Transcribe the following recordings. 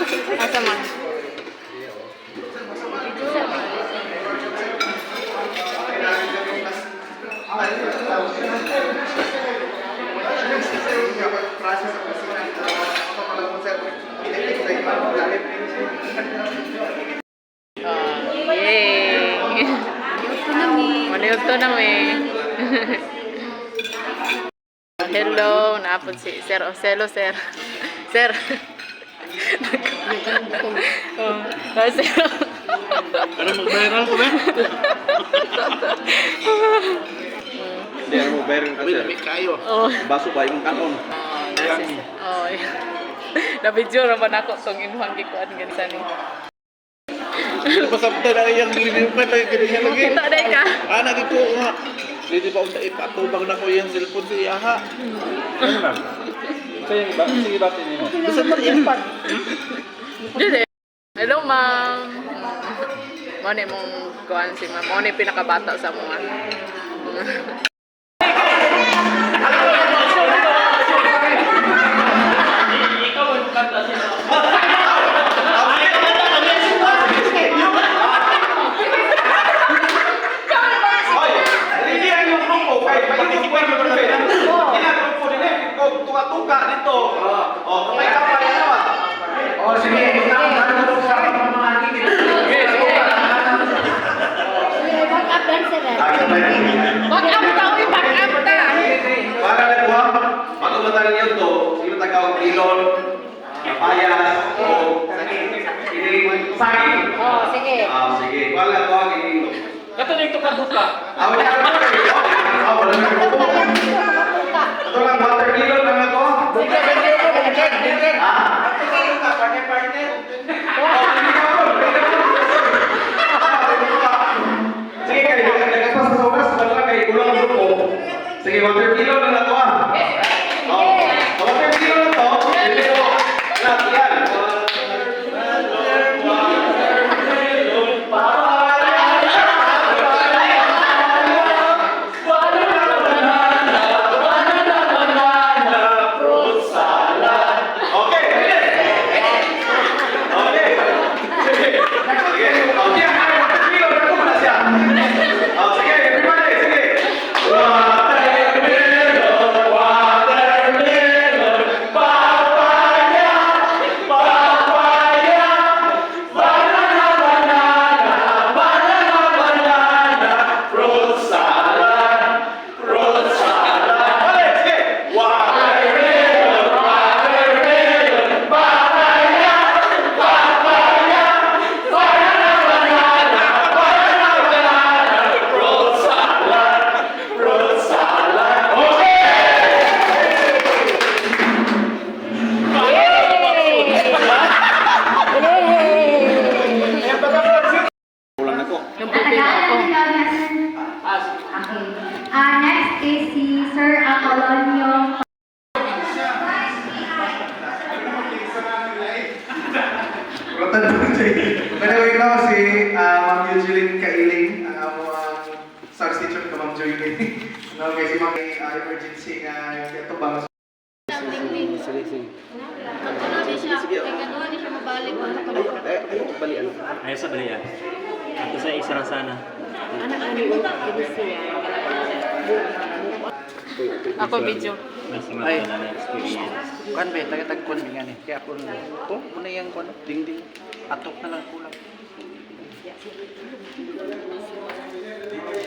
Asa man? Yay! Maniod to namin. Hello, naapod si Sir Ocelo, Sir. Sir. Oh, Sir. Ano mag-viral ko ba? Hindi, ano mag-viral ka, sir? Kayo. Baso ba yung kanon? Oh, na-video naman ako itong inuhang gikuan ganisa ni. Pasabta na iyang review pa tayo ganyan lagi. Kita na ka. Naging ko nga. Hindi pa unta ipatubang na ko yung cellphone sa iyaha. Ano na? Sige batin niyo. Gusto mo ipat? Dili. Hello, ma'am. Mone mong kuan si ma'am. Mone pinakabata sa mga. Tuka dito. Oh, kapay kapay ano ah. Oh, sige. Back up ta, uy, back up ta. Para na kuha. Matulatan niyo to. Sino tagaw ilon? Kapayas o ini saging. Oh, sige. Sige. Wala ko ang ini. Kato dito ka buka. Wala ka na. Wala na ko. Ito lang watermelon lang ako. Sige kayo, nagkaspas sa sobras, wala kayo kulang ang grupo. Sige, watermelon lang ako ah. Watermelon to, hindi ko. Lahat yan. Next is si Sir Apolonio. Anyway, now si Ma'am Eugene Kailing, ang among SARS teacher ko, Ma'am Joyne. No, kasi Ma'am emergency nga ito ba? Ayaw sa balian. Ato sa isara sana. Ako video. Mas mga na experience. Kan be tagatag kon nga ni kaya ako na ko muna yang kon dingding atok na lang kulang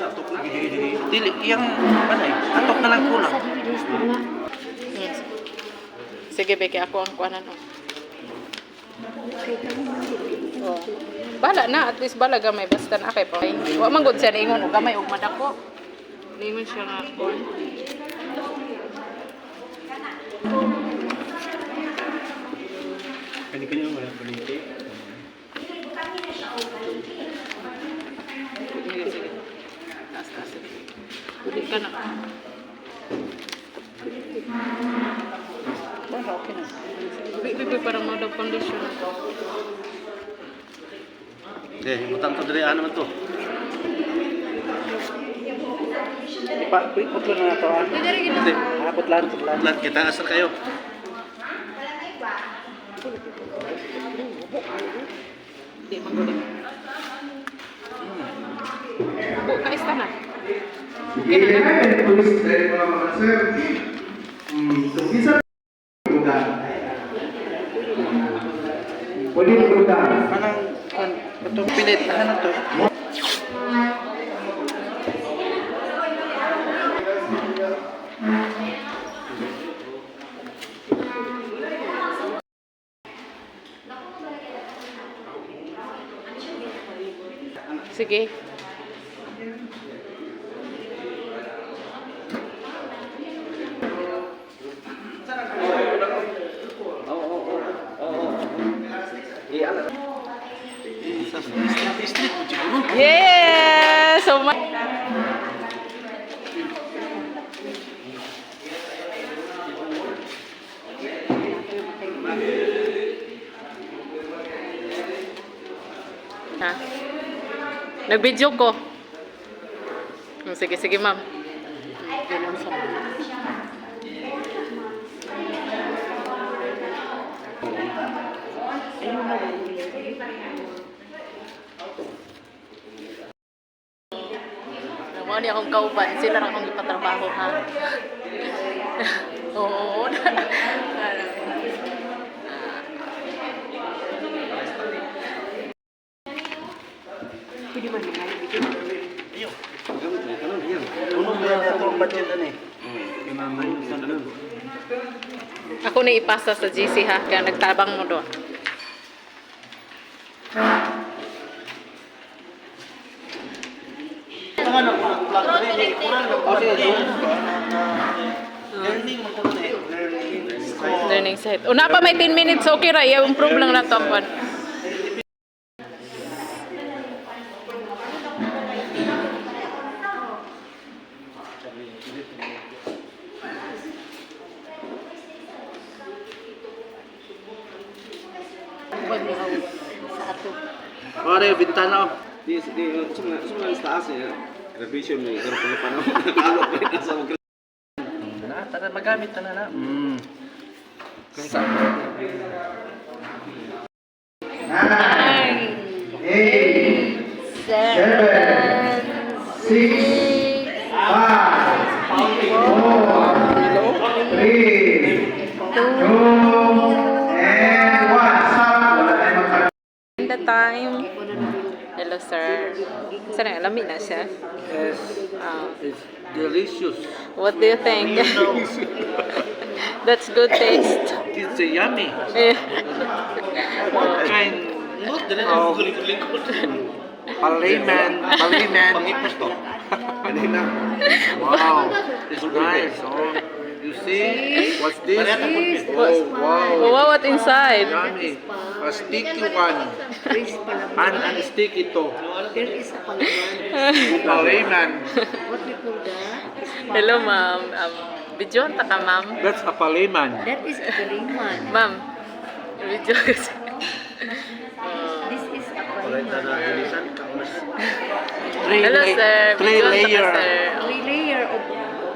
atok na dili yang panay atok na lang kulang Sige, Beke, ako ang kuanan. Oh. Bala na, at least bala gamay. Basta na kay pa. Wa man gud siya ingon og gamay og madako. Lingon siya nga kuan. Kani-kani mo wala balite. Sige, sige. Taas. Ulit ka na. para okay na Bibi parang mga daw condition. Butang to diri ano man to. Putlo na ito. Putlan. Lan kita asar kayo. Di manggulit. Ubo ka na. Sige, and police dahil mga sir. So, isa bukan. Pwede bukan. Anang itong pilit ano to? Sige. Yes! So much. Ha? Nag-video ko. Sige, sige, ma'am. Naman niya akong kauban. Sila rin akong ipatrabaho, ha? Oo. Unong na itong budget ano eh. Ako na ipasa sa GC, ha? Kaya nagtabang mo doon. Learning site. Una pa may 10 minutes, okay ra. Yung problem lang to. Pare, bintana oh. Semua taas ya. Revision nih, kalau punya panau kalau mereka sama Na, tara magamit na na. Nine, eight, seven, six, five, four, three, two, and one. Stop. Wala tayong magkakaroon. The time. Hello, sir. Saan ang alamig na siya? Yes, it's delicious. What do you think? That's good taste. It's yummy. Eh. Kind of Paliman. Wow, it's nice. Oh, you see? What's this? Oh, wow. Oh, wow, what inside? Yummy. A sticky one. And sticky to. Paliman. Hello, ma'am. Video ta ka, ma'am. That's a paliman. That is a Paliman. Ma'am. Video kasi. This is a Paliman. Hello, sir. Three Video ta ka, layer. sir. Three layer of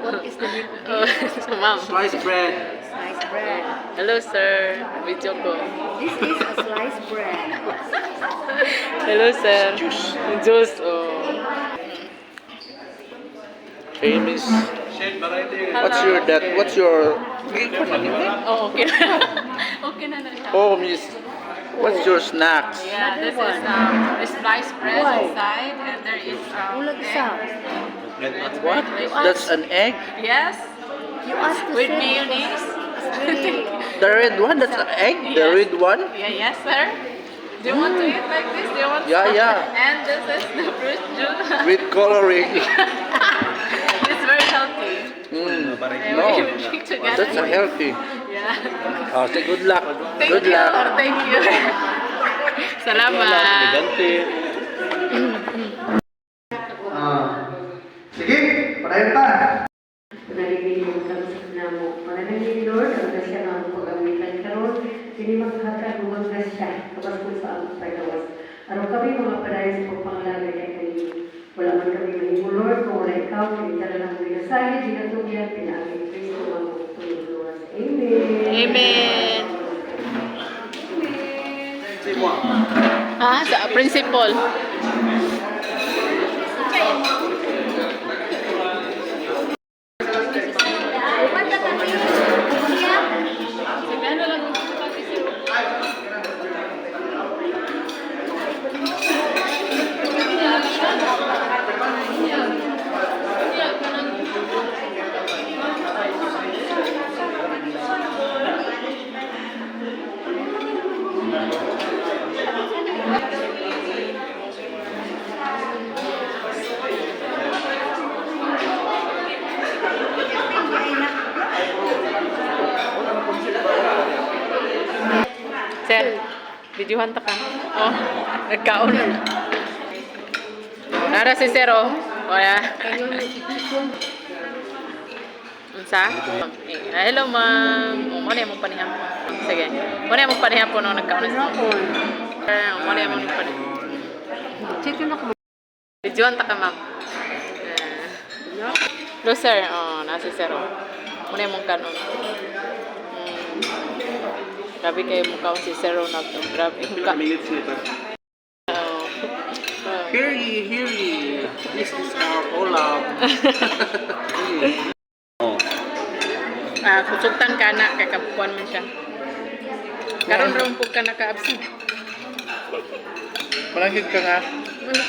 what is the name of Oh, it? ma'am. Sliced bread. Sliced bread. Hello, sir. Video ko. This is a sliced bread. Hello, sir. Juice. Oh. Famous. What's Hello. your that? What's your? Oh, okay na. Okay na siya. Oh, miss. What's your snacks? Yeah, this is sliced bread inside, and there is Ulag egg. isa. What? That's an egg? Yes, You asked to with say mayonnaise. really. The red one? That's an egg? The Yes. red one? Yeah, yes, sir. Do you want to eat like this? Do you want Yeah, some? yeah. And this is the fruit juice. With coloring. It's very healthy. Mm. And No, we drink together. that's a healthy. Yeah. Oh, say good luck. Thank Good you. luck. Thank you. Salamat. Sige, padayon ta. Panalangin kami sa namo. Panalangin, Lord, ang grasya na ang pag-amitan karon, kini maghatag ng mga grasya, kapas kung sa ang paglawas. Araw kami mga padayon sa pagpangalagay kay kanino. Wala man kami mahimo, Lord, kung wala ikaw, kita na lang binasali, ginatugyan, pinaagin Kristo, ang tulog luwas. Amen. Amen. Dis-moi. Ha? Sa principal. Sir, videohan ta ka. Oh, nagkaon na. Nara si Sir, oh. O, ya. Unsa? Hello, ma'am. Mo na mo paniham. Sige. Mo na mo paniham po no nagkaon na siya. Mo na mo paniham. Chicken ako. Videohan ta ka, ma'am. Hello, sir. Oh, nasi Sir. Oh. Mo na mo kanon. Grabe kayo mukha si Sir Ronald. Grabe. Mukha. Minutes later. Oh. Hear ye. This is our Olaf. Kusugtan ka na, kay kapuan man siya. Karon ron po ka naka-absent. Malagig ka nga.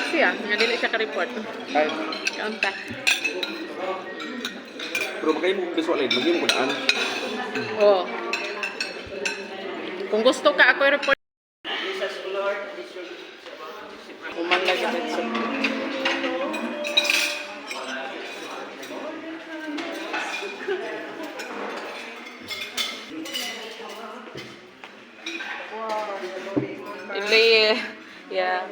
Siya, nga dili siya ka-report. Ay, Kaunta. Pero makaya mo visual aid, magiging mo daan. Oo. Kung gusto ka, ako i-report. Umalag ito siya. Wow. Yeah.